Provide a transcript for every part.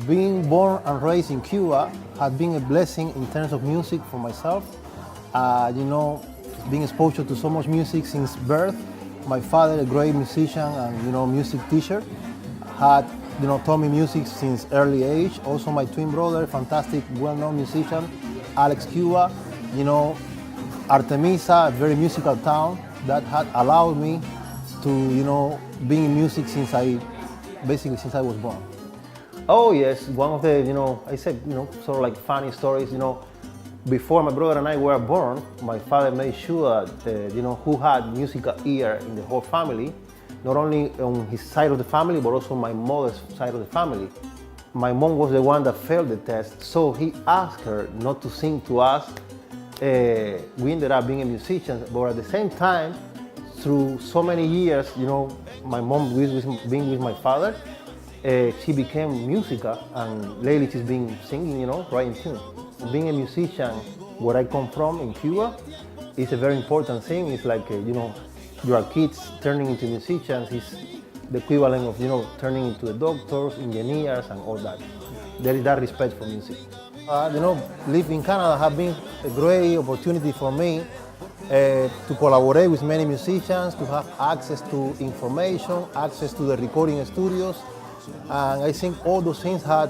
Being born and raised in Cuba had been a blessing in terms of music for myself. Being exposed to so much music since birth. My father, a great musician and music teacher, had taught me music since early age. Also, my twin brother, fantastic, well-known musician, Alex Cuba. Artemisa, a very musical town that had allowed me to be in music since I was born. Oh yes, one of the, I said, sort of like funny stories, before my brother and I were born, my father made sure that, who had musical ear in the whole family, not only on his side of the family, but also my mother's side of the family. My mom was the one that failed the test, so he asked her not to sing to us. We ended up being a musician, but at the same time, through so many years, my mom being with my father, she became musical, and lately she's been singing, writing tunes. Being a musician, where I come from in Cuba, is a very important thing. It's like, your kids turning into musicians is the equivalent of, turning into the doctors, engineers, and all that. There is that respect for music. Living in Canada has been a great opportunity for me to collaborate with many musicians, to have access to information, access to the recording studios. And I think all those things had,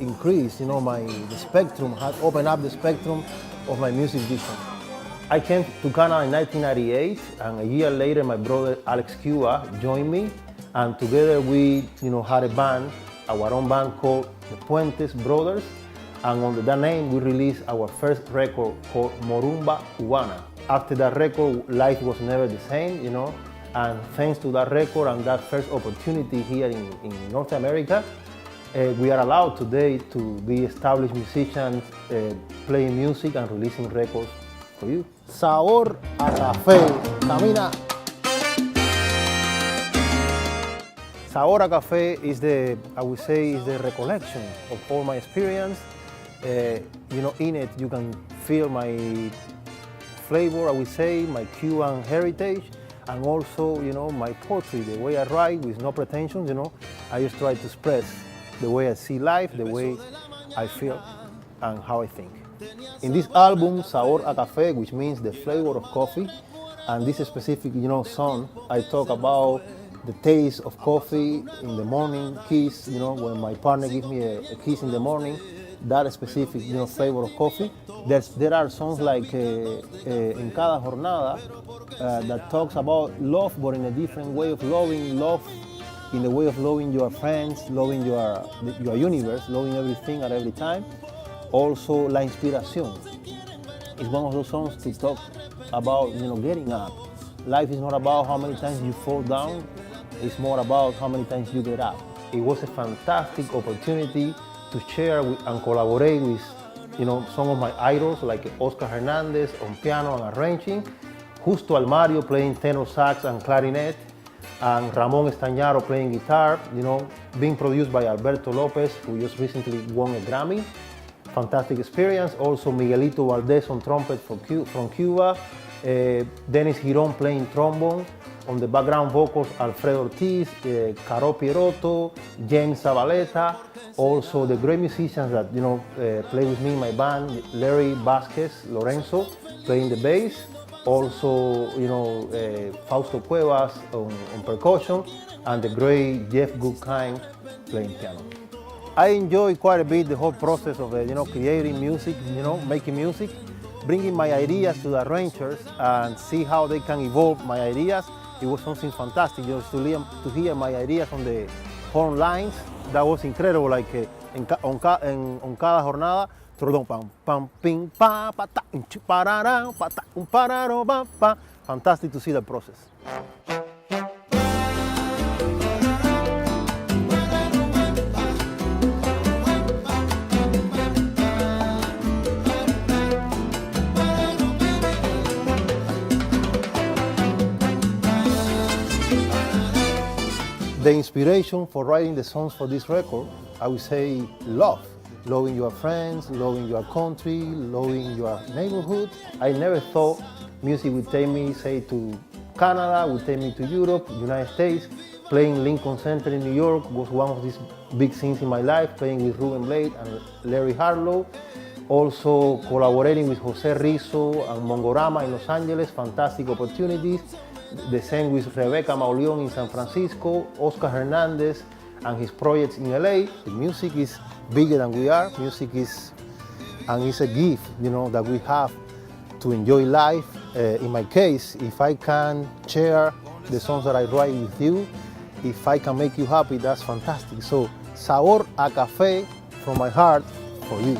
increased, the spectrum, had opened up the spectrum of my music vision. I came to Canada in 1998, and a year later, my brother Alex Cuba joined me, and together we, had a band, our own band called the Puentes Brothers, and under that name, we released our first record called Morumba Cubana. After that record, life was never the same, and thanks to that record and that first opportunity here in North America, we are allowed today to be established musicians, playing music and releasing records for you. Sabor A Café, camina. Sabor A Café is the recollection of all my experience. In it you can feel my flavor, my Cuban heritage, and also, my poetry, the way I write with no pretensions, I just try to express the way I see life, the way I feel, and how I think. In this album, Sabor A Café, which means the flavor of coffee, and this specific, song, I talk about the taste of coffee in the morning, kiss, when my partner gives me a kiss in the morning, that specific, flavor of coffee. There are songs like En Cada Jornada that talks about love, but in a different way of loving, love in the way of loving your friends, loving your universe, loving everything at every time. Also, La Inspiración is one of those songs to talk about, getting up. Life is not about how many times you fall down, it's more about how many times you get up. It was a fantastic opportunity to share and collaborate with some of my idols like Oscar Hernandez on piano and arranging, Justo Almario playing tenor sax and clarinet, and Ramon Estañaro playing guitar, being produced by Alberto Lopez, who just recently won a Grammy. Fantastic experience. Also Miguelito Valdez on trumpet from Cuba, Dennis Giron playing trombone, on the background vocals Alfredo Ortiz, Caro Pierotto, James Zabaleta, also the great musicians that play with me in my band, Larry Vasquez Lorenzo playing the bass, also Fausto Cuevas on percussion, and the great Jeff Goodkind playing piano. I enjoy quite a bit the whole process of creating music, making music, bringing my ideas to the arrangers and see how they can evolve my ideas. It was something fantastic, to hear my ideas on the horn lines. That was incredible, like on cada jornada, pam pam ping pa pa ta parara pa ta pararo pa pa. Fantastic to see the process. The inspiration for writing the songs for this record, I would say love. Loving your friends, loving your country, loving your neighborhood. I never thought music would take me, say, to Canada, would take me to Europe, United States, Playing Lincoln Center in New York was one of these big things in my life, playing with Ruben Blade and Larry Harlow. Also collaborating with Jose Rizzo and Mongorama in Los Angeles, fantastic opportunities. The same with Rebecca Mauleon in San Francisco, Oscar Hernandez and his projects in LA. The music is bigger than we are. Music is, and it's a gift, you know, that we have to enjoy life. In my case, if I can share the songs that I write with you, if I can make you happy, that's fantastic. So, Sabor A Café from my heart for you.